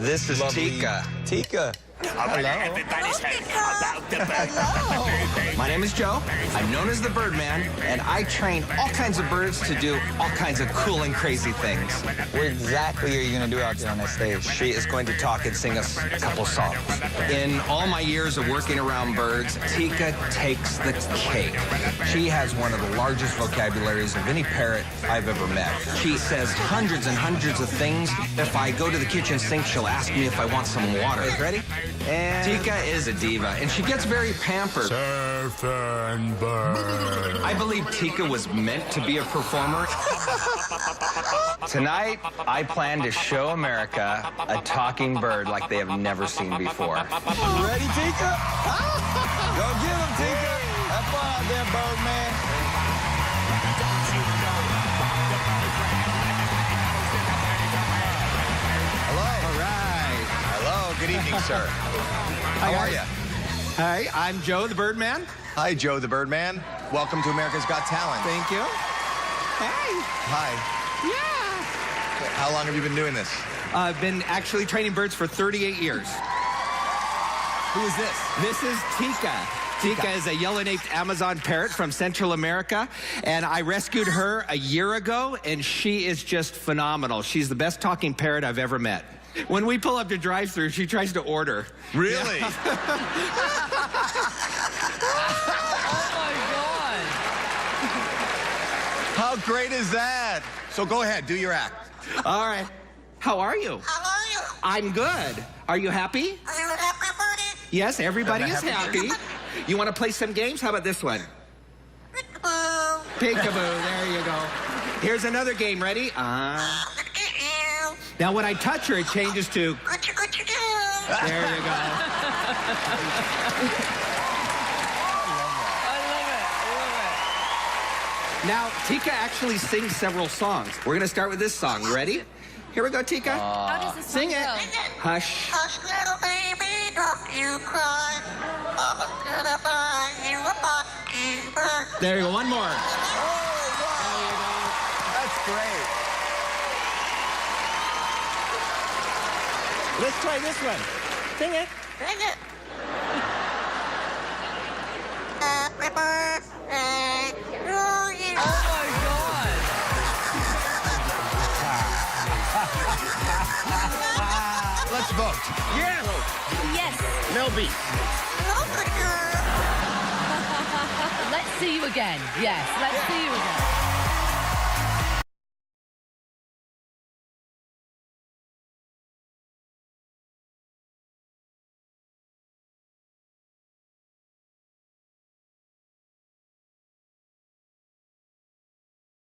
This is Lovely. Tika. Tika. Everybody's heard about the bird. My name is Joe. I'm known as the Birdman, and I train all kinds of birds to do all kinds of cool and crazy things. What exactly are you going to do out there on that stage? She is going to talk and sing us a couple songs. In all my years of working around birds, Tika takes the cake. She has one of the largest vocabularies of any parrot I've ever met. She says hundreds and hundreds of things. If I go to the kitchen sink, she'll ask me if I want some water. Ready? And Tika is a diva, and she gets very pampered. Surfing bird. I believe Tika was meant to be a performer. Tonight, I plan to show America a talking bird like they have never seen before. Ready, Tika? Go get him, Tika. Have fun out there, Birdman. Hello. All right. Hello. Good evening, sir. How are you? Hi, I'm Joe the Birdman. Hi, Joe the Birdman. Welcome to America's Got Talent. Thank you. Hey. Hi. Yeah. How long have you been doing this? I've been actually training birds for 38 years. Who is this? This is Tika. Tika is a yellow-naped Amazon parrot from Central America, and I rescued her a year ago, and she is just phenomenal. She's the best talking parrot I've ever met. When we pull up to drive-thru, she tries to order. Really? Yeah. How great is that? So go ahead, do your act. All right. How are you? How are you? I'm good. Are you happy? Are you happy, buddy? Yes, everybody is Happy. happy. You want to play some games? How about this one? Peekaboo. Peekaboo. There you go. Here's another game. Ready? Now, when I touch her, it changes to... What you do? There you go. Now, Tika actually sings several songs. We're going to start with this song. You ready? Here we go, Tika. How does this Sing song it. go? Hush. Hush, little baby, don't you cry. Mama's gonna buy you a mockingbird. There you go. One more. That's great. Let's try this one. Sing it. Sing it. Happy birthday to you. Let's vote. Yeah. Yes. No beat. Look at her. Let's see you again. Yes, let's see you again.